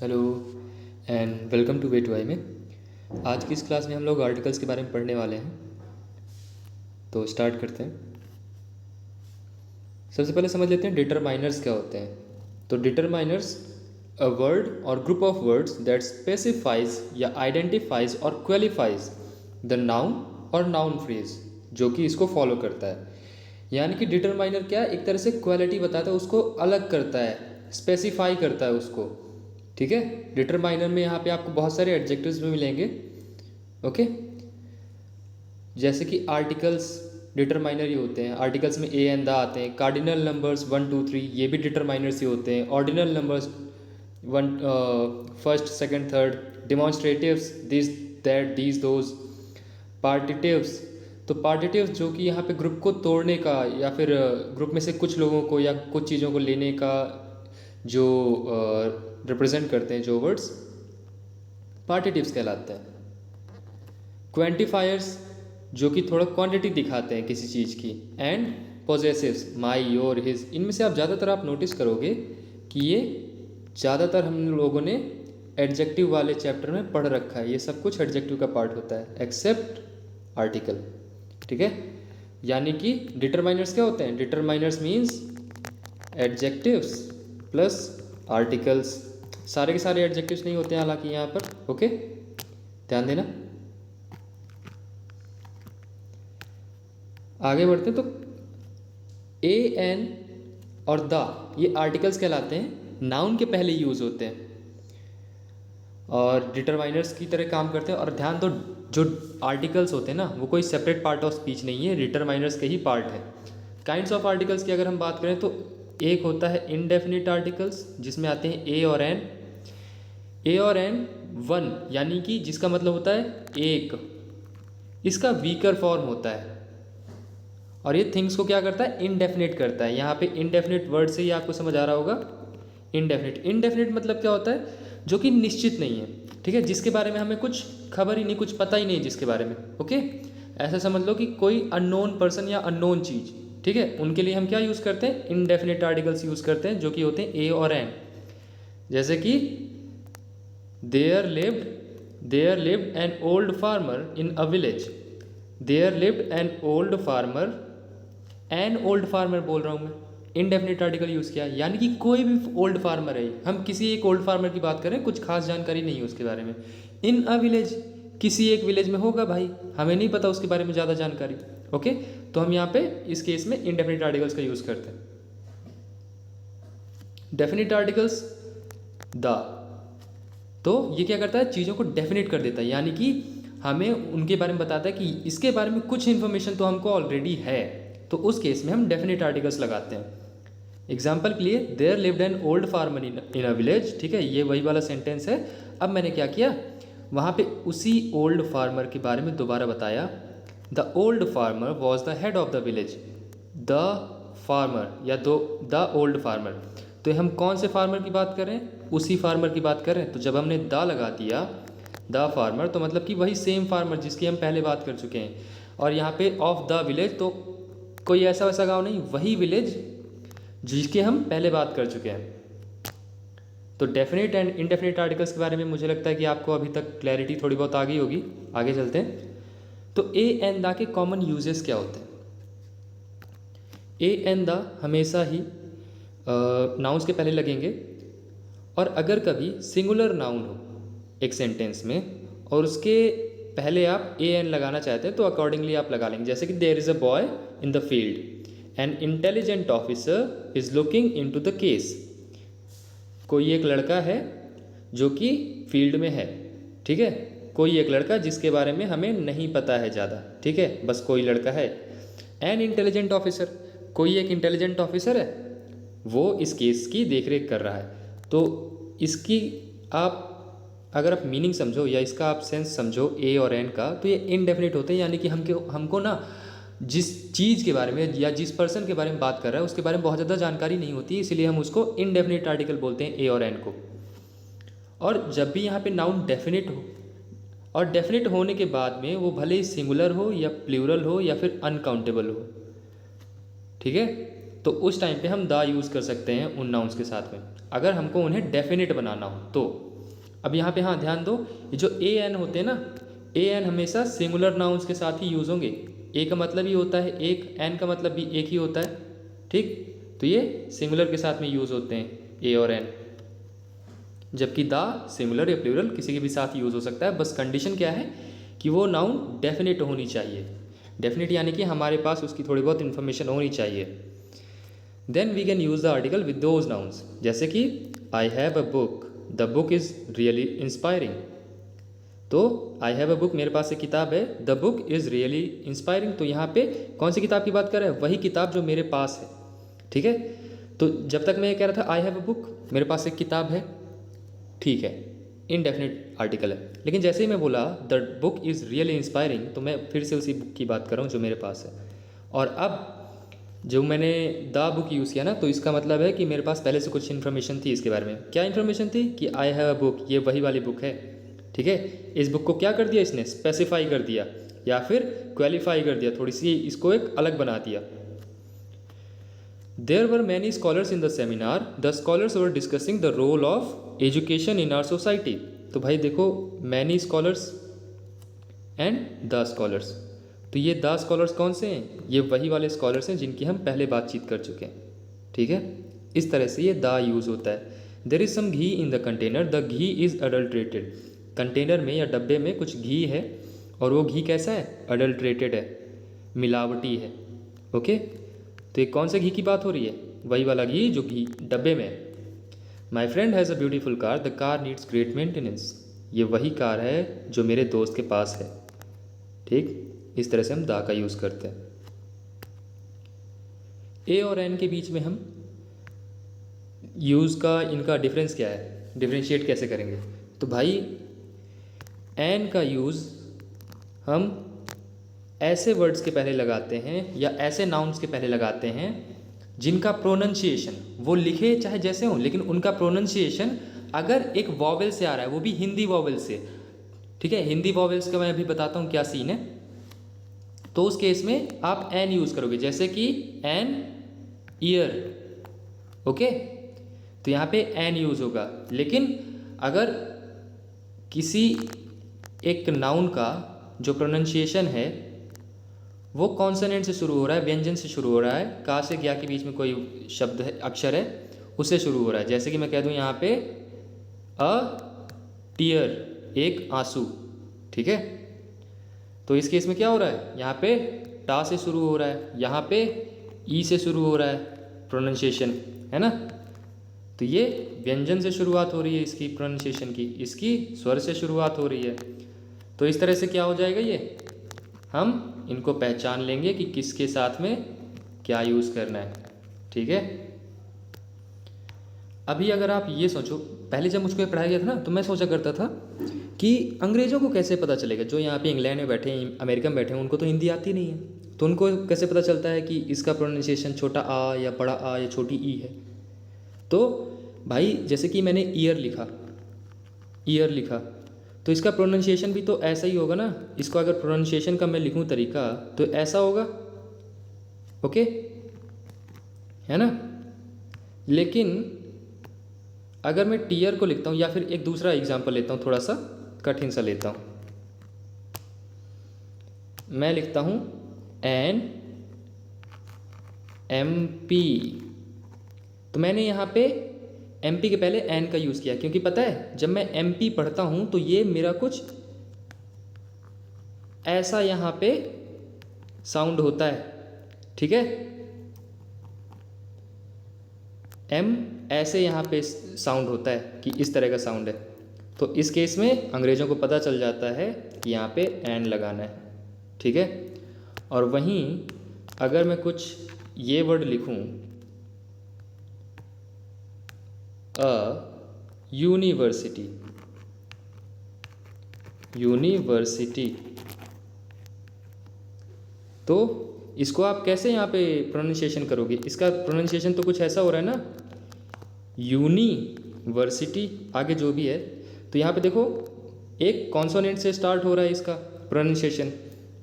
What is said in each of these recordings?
Hello and welcome to way to I में। आज की इस क्लास में हम लोग आर्टिकल्स के बारे में पढ़ने वाले हैं, तो स्टार्ट करते हैं। सबसे पहले समझ लेते हैं डिटरमाइनर्स क्या होते हैं। तो डिटरमाइनर्स अ वर्ड और group of words that specifies या आइडेंटिफाइज और क्वालिफाइज द नाउन और नाउन फ्रेज, जो कि इसको फॉलो करता है। यानी कि डिटरमाइनर क्या है, एक तरह से क्वालिटी बताता है, उसको अलग करता है, स्पेसिफाई करता है उसको। ठीक है, डिटरमाइनर में यहाँ पे आपको बहुत सारे एडजेक्टिव्स भी मिलेंगे। ओके, जैसे कि आर्टिकल्स डिटरमाइनर ही होते हैं। आर्टिकल्स में ए एंड द आते हैं। कार्डिनल नंबर्स 1 2 3 ये भी डिटरमाइनर्स ही होते हैं। Ordinal numbers one, first second third. Demonstratives this that these those. Partitives, तो पार्टिटिव्स जो कि यहाँ पे ग्रुप को तोड़ने का या फिर ग्रुप में से कुछ लोगों को या कुछ चीज़ों को लेने का जो रिप्रेजेंट करते हैं, जो वर्ड्स पार्टिटिव्स कहलाते हैं। क्वांटिफायर्स जो कि थोड़ा क्वांटिटी दिखाते हैं किसी चीज़ की। And possessives my, your, his. इनमें से आप ज़्यादातर आप नोटिस करोगे कि ये ज़्यादातर हम लोगों ने एडजेक्टिव वाले चैप्टर में पढ़ रखा है। ये सब कुछ एडजेक्टिव का पार्ट होता है एक्सेप्ट आर्टिकल। ठीक है, यानी कि डिटरमाइनर्स क्या होते हैं? Determiners means adjectives plus articles. सारे के सारे एडजेक्टिव्स नहीं होते हैं हालांकि यहाँ पर। ओके, ध्यान देना। आगे बढ़ते हैं। तो ए एन और द ये आर्टिकल्स कहलाते हैं, नाउन के पहले यूज होते हैं और डिटरमाइनर्स की तरह काम करते हैं। और ध्यान दो, जो आर्टिकल्स होते हैं ना, वो कोई सेपरेट पार्ट ऑफ स्पीच नहीं है, डिटरमाइनर्स के ही पार्ट है। काइंड्स ऑफ आर्टिकल्स की अगर हम बात करें तो एक होता है इनडेफिनिट आर्टिकल्स, जिसमें आते हैं ए और एन। ए और एन वन, यानी कि जिसका मतलब होता है एक, इसका वीकर फॉर्म होता है। और ये थिंग्स को क्या करता है? इनडेफिनिट करता है। यहाँ पे इनडेफिनिट वर्ड से ही आपको समझ आ रहा होगा। इनडेफिनिट, इनडेफिनिट मतलब क्या होता है? जो कि निश्चित नहीं है। ठीक है, जिसके बारे में हमें कुछ खबर ही नहीं, कुछ पता ही नहीं जिसके बारे में। ओके, ऐसा समझ लो कि कोई अननोन पर्सन या अननोन चीज़। ठीक है, उनके लिए हम क्या यूज़ करते हैं? इनडेफिनिट आर्टिकल्स यूज़ करते हैं, जो कि होते हैं ए और एन। जैसे कि there lived an old farmer in a village. There lived an old farmer, an old farmer बोल रहा हूँ मैं, इनडेफिनिट आर्टिकल यूज़ किया। यानी कि कोई भी ओल्ड फार्मर है, हम किसी एक ओल्ड फार्मर की बात करें, कुछ खास जानकारी नहीं है उसके बारे में। इन अ विलेज, किसी एक विलेज में होगा भाई, हमें नहीं पता उसके बारे में ज़्यादा जानकारी। ओके, तो हम यहाँ पे इस केस में इनडेफिनिट आर्टिकल्स का यूज़ करते हैं। डेफिनिट आर्टिकल्स द, तो ये क्या करता है? चीज़ों को डेफिनेट कर देता है, यानी कि हमें उनके बारे में बताता है कि इसके बारे में कुछ इन्फॉर्मेशन तो हमको ऑलरेडी है, तो उस केस में हम डेफिनेट आर्टिकल्स लगाते हैं। एग्जाम्पल के लिए, there lived an old farmer in a village. ठीक है, ये वही वाला सेंटेंस है। अब मैंने क्या किया, वहाँ पे उसी ओल्ड फार्मर के बारे में दोबारा बताया। The old farmer was the head of the village. The farmer या द ओल्ड फार्मर, तो हम कौन से फार्मर की बात कर रहे हैं? उसी फार्मर की बात कर रहे हैं। तो जब हमने द लगा दिया, द फार्मर, तो मतलब कि वही सेम फार्मर जिसकी हम पहले बात कर चुके हैं। और यहाँ पे ऑफ द विलेज, तो कोई ऐसा वैसा गाँव नहीं, वही विलेज जिसके हम पहले बात कर चुके हैं। तो डेफिनेट एंड इनडेफिनेट आर्टिकल्स के बारे में मुझे लगता है कि आपको अभी तक क्लैरिटी थोड़ी बहुत आ गई होगी। आगे चलते हैं। तो ए एंड द के कॉमन यूजेस क्या होते हैं? ए एंड द हमेशा ही नाउन्स के पहले लगेंगे। और अगर कभी सिंगुलर नाउन हो एक सेंटेंस में और उसके पहले आप ए एन लगाना चाहते हैं, तो अकॉर्डिंगली आप लगा लेंगे। जैसे कि there is a boy in the field, an intelligent officer is looking into the case. कोई एक लड़का है जो कि फील्ड में है। ठीक है, कोई एक लड़का जिसके बारे में हमें नहीं पता है ज़्यादा। ठीक है, बस कोई लड़का है। एन इंटेलिजेंट ऑफिसर, कोई एक इंटेलिजेंट ऑफिसर है, वो इस केस की देखरेख कर रहा है। तो इसकी आप अगर आप मीनिंग समझो या इसका आप सेंस समझो ए और एन का, तो ये इनडेफिनिट होते हैं। यानी कि हमको ना जिस चीज़ के बारे में या जिस पर्सन के बारे में बात कर रहा है उसके बारे में बहुत ज़्यादा जानकारी नहीं होती, इसलिए हम उसको इनडेफिनिट आर्टिकल बोलते हैं, ए और एन को। और जब भी यहाँ पे नाउन डेफिनिट हो, और डेफिनिट होने के बाद में वो भले ही सिंगुलर हो या प्लूरल हो या फिर अनकाउंटेबल हो, ठीक है, तो उस टाइम पे हम द यूज़ कर सकते हैं उन नाउन्स के साथ में, अगर हमको उन्हें डेफिनेट बनाना हो तो। अब यहाँ पे हाँ ध्यान दो, ये जो ए एन होते हैं ना, ए एन हमेशा सिंगुलर नाउन्स के साथ ही यूज़ होंगे। ए का मतलब ही होता है एक, एन का मतलब भी एक ही होता है, ठीक। तो ये सिंगुलर के साथ में यूज़ होते हैं ए और एन, जबकि द सिंगुलर या प्लूरल किसी के भी साथ यूज़ हो सकता है। बस कंडीशन क्या है कि वो नाउन डेफिनेट होनी चाहिए। डेफिनेट यानी कि हमारे पास उसकी थोड़ी बहुत इन्फॉर्मेशन होनी चाहिए। Then we can use the article with those nouns, जैसे कि I have a book, the book is really inspiring. तो आई हैव अ बुक, मेरे पास एक किताब है, the book is really inspiring. तो यहाँ पे कौन सी किताब की बात कर रहे हैं? वही किताब जो मेरे पास है, ठीक है। तो जब तक मैं ये कह रहा था आई हैव अ बुक, मेरे पास एक किताब है, ठीक है, इनडेफिनिट आर्टिकल है। लेकिन जैसे ही मैं बोला the book is really inspiring, तो मैं फिर से उसी बुक की बात कर रहा हूँ जो मेरे पास है। और अब जो मैंने द बुक यूज़ किया ना, तो इसका मतलब है कि मेरे पास पहले से कुछ इन्फॉर्मेशन थी इसके बारे में। क्या इन्फॉर्मेशन थी? कि आई हैव अ बुक, ये वही वाली बुक है, ठीक है। इस बुक को क्या कर दिया इसने? स्पेसिफाई कर दिया या फिर क्वालिफाई कर दिया, थोड़ी सी इसको एक अलग बना दिया। There were many scholars in the seminar. The scholars were discussing the role of education in our society. तो भाई देखो, many scholars and the scholars, तो ये द स्कॉलर्स कौन से हैं? ये वही वाले स्कॉलर्स हैं जिनकी हम पहले बातचीत कर चुके हैं, ठीक है। इस तरह से ये द यूज़ होता है। There is some ghee in the container, the ghee is adulterated. Container में या डब्बे में कुछ घी है और वो घी कैसा है? अडल्ट्रेटेड है, मिलावटी है, ओके। तो ये कौन से घी की बात हो रही है? वही वाला घी जो घी डब्बे में है। My friend has a beautiful car, the car needs great maintenance. ये वही कार है जो मेरे दोस्त के पास है, ठीक। इस तरह से हम द का यूज़ करते हैं। ए और एन के बीच में हम यूज़ का इनका डिफरेंस क्या है, डिफरेंशिएट कैसे करेंगे? तो भाई एन का यूज़ हम ऐसे वर्ड्स के पहले लगाते हैं या ऐसे नाउन्स के पहले लगाते हैं जिनका प्रोनंसिएशन, वो लिखे चाहे जैसे हो, लेकिन उनका प्रोनंसिएशन अगर एक वॉवेल से आ रहा है, वो भी हिंदी वॉवेल से, ठीक है। हिंदी वॉवेल्स का मैं अभी बताता हूँ क्या सीन है। तो उस केस में आप एन यूज़ करोगे, जैसे कि एन ईयर, ओके। तो यहाँ पे एन यूज़ होगा। लेकिन अगर किसी एक नाउन का जो प्रोनंसिएशन है वो कॉन्सोनेंट से शुरू हो रहा है, व्यंजन से शुरू हो रहा है, का से ज्ञा के बीच में कोई शब्द है, अक्षर है, उससे शुरू हो रहा है। जैसे कि मैं कह दूँ यहाँ पे अ टीयर, एक आंसू, ठीक है। तो इस केस में क्या हो रहा है? यहाँ पे टा से शुरू हो रहा है, यहाँ पे ई से शुरू हो रहा है प्रोनंसिएशन, है ना। तो ये व्यंजन से शुरुआत हो रही है इसकी प्रोनंसिएशन की, इसकी स्वर से शुरुआत हो रही है। तो इस तरह से क्या हो जाएगा, ये हम इनको पहचान लेंगे कि किसके साथ में क्या यूज़ करना है, ठीक है। अभी अगर आप ये सोचो, पहले जब मुझको ये पढ़ाया गया था ना, तो मैं सोचा करता था कि अंग्रेज़ों को कैसे पता चलेगा, जो यहाँ पे इंग्लैंड में बैठे हैं, अमेरिका में बैठे हैं, उनको तो हिंदी आती नहीं है, तो उनको कैसे पता चलता है कि इसका प्रोनाउंसिएशन छोटा आ या बड़ा आ या छोटी ई है। तो भाई जैसे कि मैंने ईयर लिखा, ईयर लिखा, तो इसका प्रोनाउंसिएशन भी तो ऐसा ही होगा ना। इसको अगर प्रोनाउंसिएशन का मैं लिखूं तरीका तो ऐसा होगा, ओके, है ना। लेकिन अगर मैं टीयर को लिखता हूँ, या फिर एक दूसरा एग्जांपल लेता हूँ, थोड़ा सा कठिन सा लेता हूँ, मैं लिखता हूँ एन एम पी। तो मैंने यहाँ पे एम पी के पहले एन का यूज़ किया, क्योंकि पता है जब मैं एम पी पढ़ता हूँ तो ये मेरा कुछ ऐसा यहाँ पे साउंड होता है, ठीक है। एम ऐसे यहाँ पे साउंड होता है कि इस तरह का साउंड है। तो इस केस में अंग्रेज़ों को पता चल जाता है कि यहाँ पे एन लगाना है, ठीक है। और वहीं अगर मैं कुछ ये वर्ड लिखूँ, यूनिवर्सिटी, यूनिवर्सिटी, तो इसको आप कैसे यहाँ पे प्रोनाउंसिएशन करोगे? इसका प्रोनाउंसिएशन तो कुछ ऐसा हो रहा है ना, यूनिवर्सिटी, आगे जो भी है। तो यहाँ पे देखो एक कॉन्सोनेंट से स्टार्ट हो रहा है इसका प्रोनाउंसिएशन,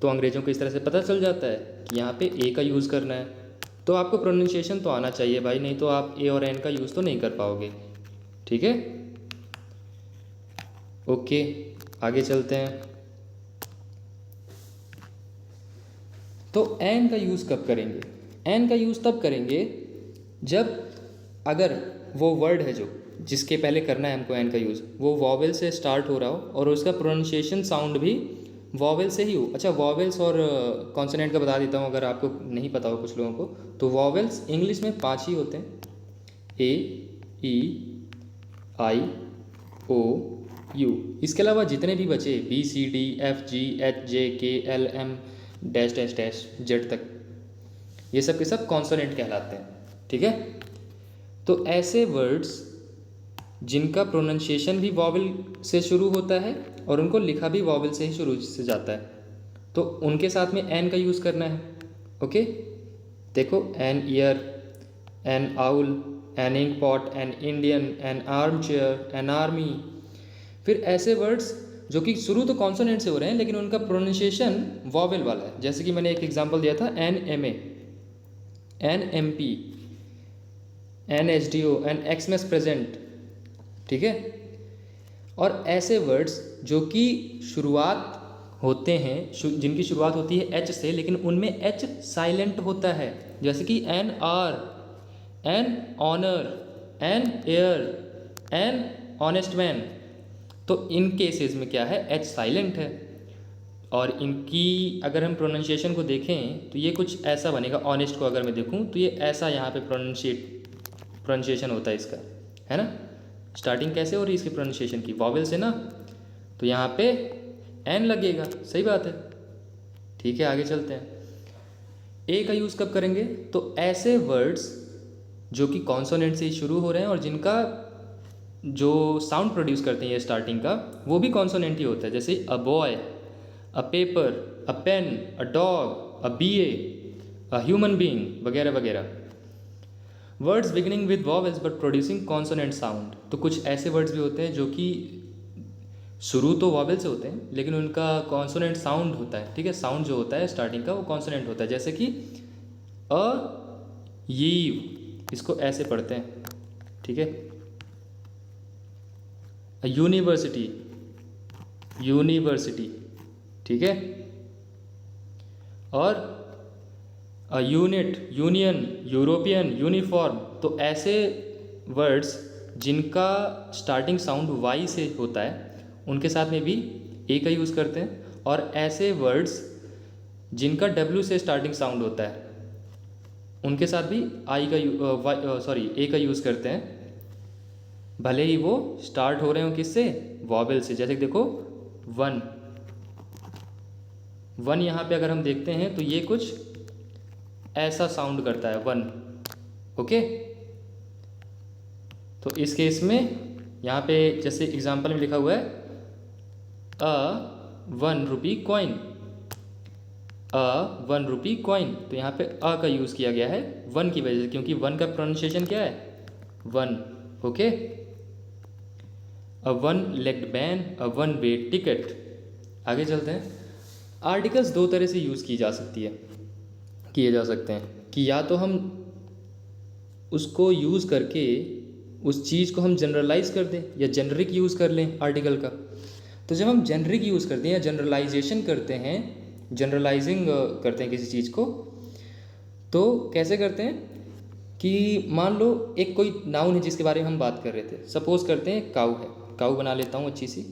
तो अंग्रेज़ों को इस तरह से पता चल जाता है कि यहाँ पे ए का यूज़ करना है। तो आपको प्रोनाउंसिएशन तो आना चाहिए भाई, नहीं तो आप ए और एन का यूज़ तो नहीं कर पाओगे, ठीक है। ओके, आगे चलते हैं। तो एन का यूज़ कब करेंगे? एन का यूज़ तब करेंगे जब अगर वो वर्ड है जो जिसके पहले करना है हमको एन का यूज़, वो वॉवेल से स्टार्ट हो रहा हो और उसका प्रोनाउंसिएशन साउंड भी वॉवेल से ही हो। अच्छा, वॉवेल्स और कॉन्सोनेंट का बता देता हूँ अगर आपको नहीं पता हो कुछ लोगों को। तो वॉवेल्स इंग्लिश में 5 ही होते हैं, ए, ई, आई, ओ, यू। इसके अलावा जितने भी बचे B, C, D, F, G, H, J, K, L, M, dash dash dash Z तक, ये सब के सब कॉन्सोनेंट कहलाते हैं। ठीक है, तो ऐसे वर्ड्स जिनका प्रोनाउंसिएशन भी वॉवेल से शुरू होता है और उनको लिखा भी वॉवेल से ही शुरू से जाता है, तो उनके साथ में एन का यूज़ करना है। ओके, देखो, an ear, an owl, an ink pot, an Indian, an arm chair, an army. फिर ऐसे वर्ड्स जो कि शुरू तो कॉन्सोनेंट से हो रहे हैं लेकिन उनका प्रोनाउंसिएशन वॉवेल वाला है, जैसे कि मैंने एक एग्जांपल दिया था, N M A, N M P, N H D O, N Xmas present. ठीक है, और ऐसे वर्ड्स जो कि शुरुआत होते हैं, जिनकी शुरुआत होती है एच से लेकिन उनमें एच साइलेंट होता है, जैसे कि an hour, an honour, an heir, an honest man. तो इन केसेस में क्या है, एच साइलेंट है। और इनकी अगर हम प्रोनाउंसिएशन को देखें तो ये कुछ ऐसा बनेगा। ऑनेस्ट को अगर मैं देखूं तो ये ऐसा यहाँ पे प्रोनाउंसिएशन होता है इसका, है ना। स्टार्टिंग कैसे हो रही है इसकी प्रोनाउंसिएशन की, वॉवेल से ना, तो यहाँ पे एन लगेगा, सही बात है। ठीक है, आगे चलते हैं। ए का यूज़ कब करेंगे? तो ऐसे वर्ड्स जो कि कॉन्सोनेंट से शुरू हो रहे हैं और जिनका जो साउंड प्रोड्यूस करते हैं ये स्टार्टिंग का, वो भी कॉन्सोनेंट ही होता है, जैसे a boy, a paper, a pen, a dog, a BA, a human being, वगैरह वगैरह। Words beginning with vowels but producing consonant sound. तो कुछ ऐसे वर्ड्स भी होते हैं जो कि शुरू तो वॉवेल से होते हैं लेकिन उनका कॉन्सोनेंट साउंड होता है। ठीक है, साउंड जो होता है स्टार्टिंग का वो कॉन्सोनेंट होता है, जैसे कि अ, यीव, इसको ऐसे पढ़ते हैं। ठीक है, यूनिवर्सिटी, यूनिवर्सिटी। ठीक है, और यूनिट, यूनियन, यूरोपियन, यूनिफॉर्म। तो ऐसे वर्ड्स जिनका स्टार्टिंग साउंड वाई से होता है उनके साथ में भी ए का यूज़ करते हैं, और ऐसे वर्ड्स जिनका डब्ल्यू से स्टार्टिंग साउंड होता है उनके साथ भी आई का ए का यूज़ करते हैं, भले ही वो स्टार्ट हो रहे हो किससे, वॉवेल से। जैसे देखो, वन, वन यहाँ पे अगर हम देखते हैं तो ये कुछ ऐसा साउंड करता है, वन। ओके, तो इस केस में यहाँ पे जैसे एग्जांपल में लिखा हुआ है अ 1 रुपी कॉइन, अ 1 रुपी कॉइन, तो यहाँ पे अ का यूज़ किया गया है वन की वजह से, क्योंकि वन का प्रोनाउंसिएशन क्या है, वन। ओके, अ 1 लेग्ड मैन, अ 1 वे टिकट। आगे चलते हैं। आर्टिकल्स दो तरह से यूज़ की जा सकती है, किए जा सकते हैं, कि या तो हम उसको यूज़ करके उस चीज़ को हम जनरलाइज कर दें या जेनरिक यूज़ कर लें आर्टिकल का। तो जब हम जेनरिक यूज़ करते हैं या जनरलाइजेशन करते हैं, जनरलाइजिंग करते हैं किसी चीज़ को, तो कैसे करते हैं कि मान लो एक कोई नाउन है जिसके बारे में हम बात कर रहे थे, सपोज करते हैं काऊ है, काऊ बना लेता हूँ अच्छी सी,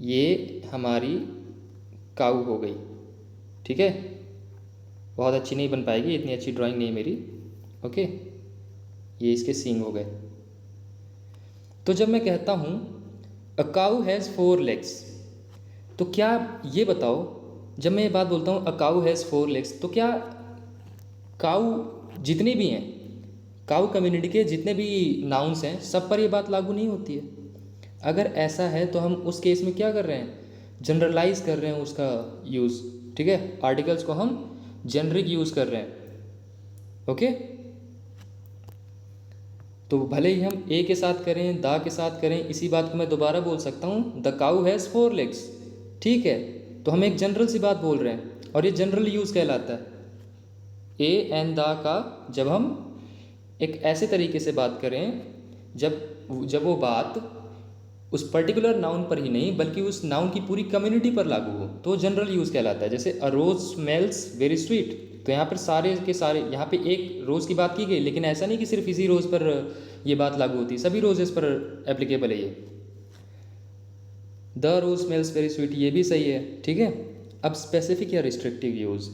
ये हमारी काऊ हो गई। ठीक है, बहुत अच्छी नहीं बन पाएगी, इतनी अच्छी ड्राइंग नहीं मेरी। ओके, ये इसके सींग हो गए। तो जब मैं कहता हूँ अ काऊ हैज़ 4 लेग्स, तो क्या ये बताओ, जब मैं ये बात बोलता हूँ अ काऊ हैज़ 4 लेग्स, तो क्या काऊ जितने भी हैं, काऊ कम्युनिटी के जितने भी नाउन्स हैं, सब पर ये बात लागू नहीं होती है। अगर ऐसा है तो हम उस केस में क्या कर रहे हैं, जनरलाइज कर रहे हैं उसका यूज़। ठीक है, आर्टिकल्स को हम जेनरिक यूज़ कर रहे हैं। ओके, तो भले ही हम ए के साथ करें, दा के साथ करें, इसी बात को मैं दोबारा बोल सकता हूँ, द काऊ हैज़ 4 लेग्स। ठीक है, तो हम एक जनरल सी बात बोल रहे हैं और ये जनरल यूज़ कहलाता है। ए एंड दा का जब हम एक ऐसे तरीके से बात करें, जब जब वो बात उस पर्टिकुलर नाउन पर ही नहीं बल्कि उस नाउन की पूरी कम्युनिटी पर लागू हो तो जनरल यूज़ कहलाता है। जैसे अ रोज स्मेल्स वेरी स्वीट, तो यहाँ पर सारे के सारे, यहाँ पे एक रोज़ की बात की गई, लेकिन ऐसा नहीं कि सिर्फ इसी रोज़ पर ये बात लागू होती है, सभी रोजेस पर एप्लीकेबल है ये। The rose smells very sweet ये भी सही है, ठीक है। अब स्पेसिफिक या रिस्ट्रिक्टिव यूज़।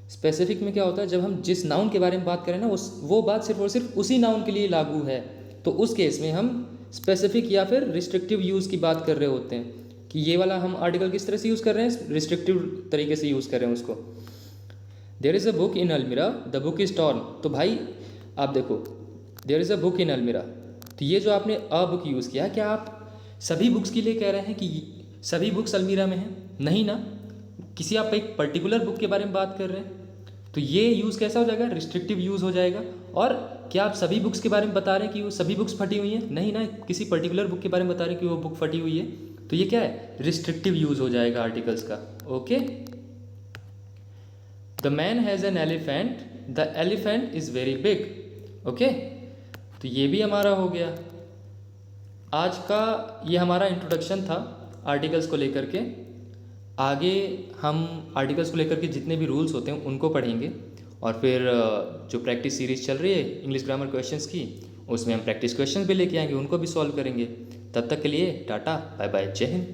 स्पेसिफिक में क्या होता है, जब हम जिस नाउन के बारे में बात करें ना वो बात सिर्फ और सिर्फ उसी नाउन के लिए लागू है, तो उस केस में हम स्पेसिफिक या फिर रिस्ट्रिक्टिव यूज़ की बात कर रहे होते हैं कि ये वाला हम आर्टिकल किस तरह से यूज़ कर रहे हैं, रिस्ट्रिक्टिव तरीके से यूज़ कर रहे हैं उसको। There is a book in अलमीरा द बुक इज़ टॉर्न, तो भाई आप देखो there is a book in अलमीरा, तो ये जो आपने अ बुक यूज़ किया, क्या आप सभी बुक्स के लिए कह रहे हैं कि सभी बुक्स अलमीरा में हैं? नहीं ना, किसी आप एक पर्टिकुलर बुक के बारे में बात कर रहे हैं, तो ये यूज़ कैसा हो जाएगा, रिस्ट्रिक्टिव यूज़ हो जाएगा। और क्या आप सभी बुक्स के बारे में बता रहे हैं कि वो सभी बुक्स फटी हुई हैं? नहीं ना, किसी पर्टिकुलर बुक के बारे में बता रहे हैं कि वो बुक फटी हुई है, तो ये क्या है, रिस्ट्रिक्टिव यूज़ हो जाएगा आर्टिकल्स का। Okay. The man has an elephant, the elephant is very big. Okay, तो ये भी हमारा हो गया। आज का ये हमारा इंट्रोडक्शन था आर्टिकल्स को लेकर के। आगे हम आर्टिकल्स को लेकर के जितने भी रूल्स होते हैं उनको पढ़ेंगे, और फिर जो प्रैक्टिस सीरीज़ चल रही है इंग्लिश ग्रामर क्वेश्चंस की, उसमें हम प्रैक्टिस क्वेश्चंस भी लेके आएंगे, उनको भी सॉल्व करेंगे। तब तक के लिए टाटा बाय बाय, जय हिंद।